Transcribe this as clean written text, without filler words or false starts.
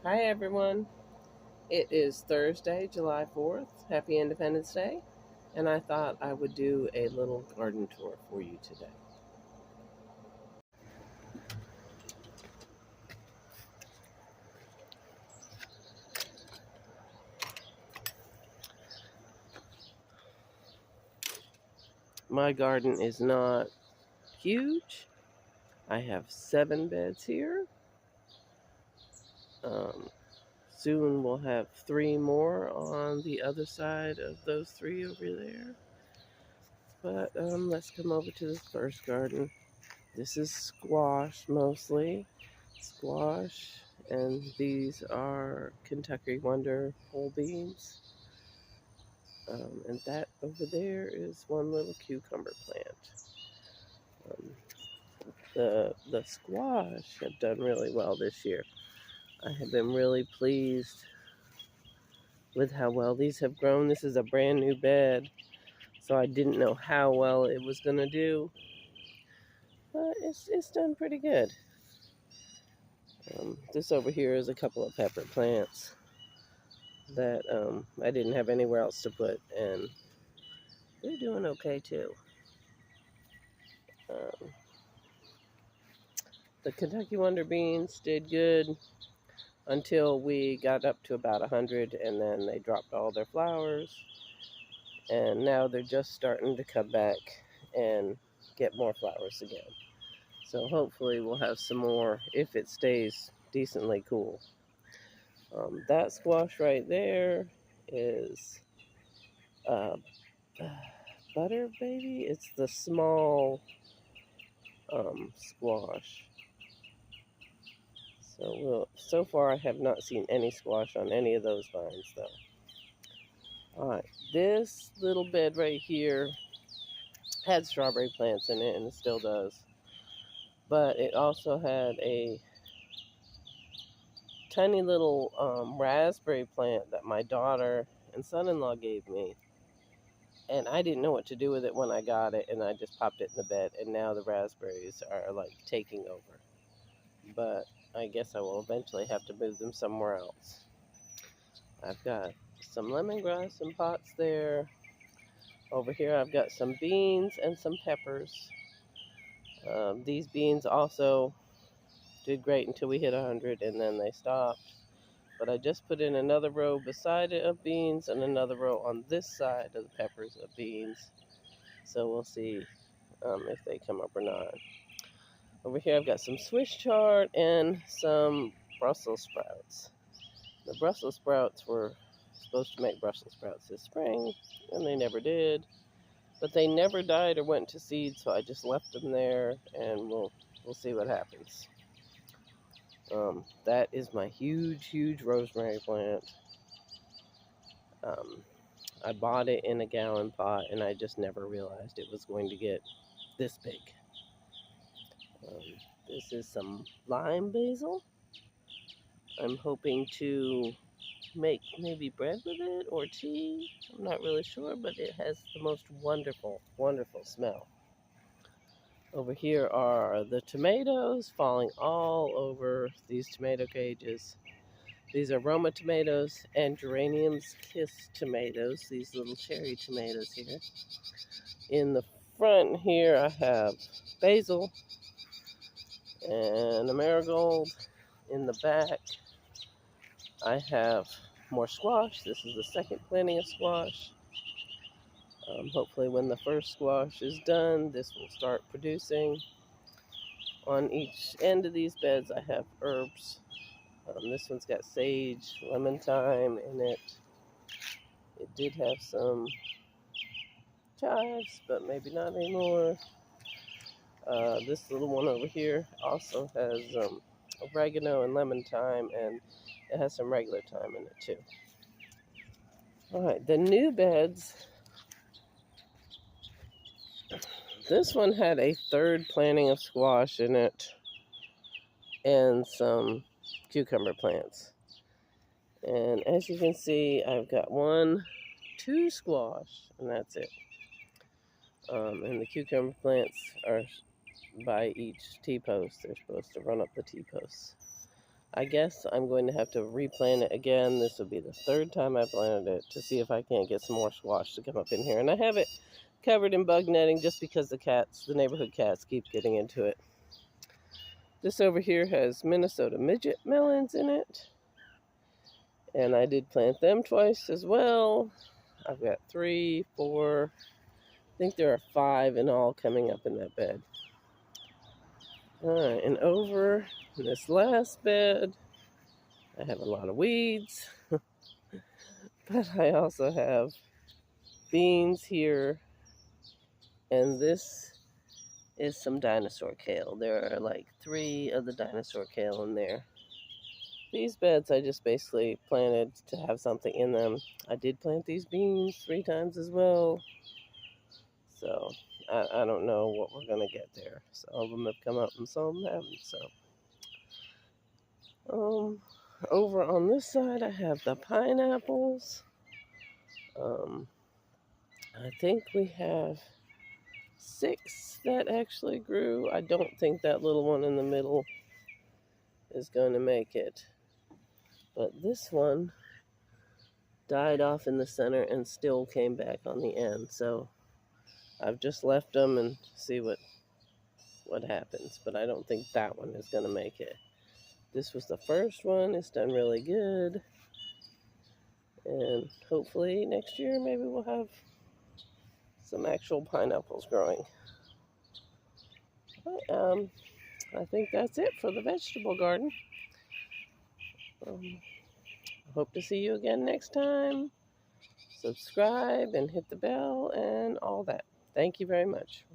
Hi everyone. It is Thursday, July 4th. Happy Independence Day. And I thought I would do a little garden tour for you today. My garden is not huge. I have 7 beds here. Um, Soon we'll have 3 more on the other side of those 3 over there. But let's come over to the first garden. This is squash mostly. Squash, and these are Kentucky Wonder whole beans. And that over there is one little cucumber plant. Um, the squash have done really well this year. I have been really pleased with how well these have grown. This is a brand new bed, so I didn't know how well it was going to do, but it's done pretty good. This over here is a couple of pepper plants that I didn't have anywhere else to put, and they're doing okay too. Um, the Kentucky Wonder beans did good until we got up to about 100, and then they dropped all their flowers, and now they're just starting to come back and get more flowers again. So hopefully we'll have some more if it stays decently cool. That squash right there is uh, butter baby. It's the small squash. So far I have not seen any squash on any of those vines though. All right, this little bed right here had strawberry plants in it, and it still does. But it also had a tiny little raspberry plant that my daughter and son-in-law gave me. And I didn't know what to do with it when I got it, and I just popped it in the bed, and now the raspberries are like taking over. But I guess I will eventually have to move them somewhere else. I've got some lemongrass in pots there. Over here I've got some beans and some peppers. These beans also did great until we hit 100, and then they stopped. But I just put in another row beside it of beans and another row on this side of the peppers of beans. So we'll see if they come up or not. Over here I've got some Swiss chard and some Brussels sprouts. The Brussels sprouts were supposed to make Brussels sprouts this spring, and they never did. But they never died or went to seed, so I just left them there, and we'll see what happens. That is my huge rosemary plant. I bought it in a gallon pot, and I just never realized it was going to get this big. Um, this is some lime basil. I'm hoping to make maybe bread with it or tea. I'm not really sure, but it has the most wonderful smell. Over here are the tomatoes falling all over these tomato cages. These are Roma tomatoes and Geranium's Kiss tomatoes, these little cherry tomatoes here. In the front here I have basil and a marigold. In the back I have more squash. This is the second planting of squash. Hopefully when the first squash is done, this will start producing. On each end of these beds I have herbs. This one's got sage, lemon thyme in it. It did have some chives, but maybe not anymore. This little one over here also has oregano and lemon thyme, and it has some regular thyme in it too. All right, the new beds. This one had a third planting of squash in it and some cucumber plants. And as you can see, I've got 2 squash, and that's it. And the cucumber plants are by each T-post. They're supposed to run up the T-posts. I guess I'm going to have to replant it again. This will be the third time I planted it to see if I can't get some more squash to come up in here. And I have it covered in bug netting just because the neighborhood cats keep getting into it. This over here has Minnesota midget melons in it. And I did plant them twice as well. I've got 3, 4, I think there are 5 in all coming up in that bed. Alright, and over in this last bed, I have a lot of weeds. But I also have beans here. And this is some dinosaur kale. There are like 3 of the dinosaur kale in there. These beds I just basically planted to have something in them. I did plant these beans 3 times as well. So I don't know what we're going to get there. Some of them have come up and some of them haven't. So over on this side I have the pineapples. I think we have 6 that actually grew. I don't think that little one in the middle is going to make it. But this one died off in the center and still came back on the end. So I've just left them and see what happens. But I don't think that one is going to make it. This was the first one. It's done really good. And hopefully next year maybe we'll have some actual pineapples growing. But, I think that's it for the vegetable garden. Hope to see you again next time. Subscribe and hit the bell and all that. Thank you very much.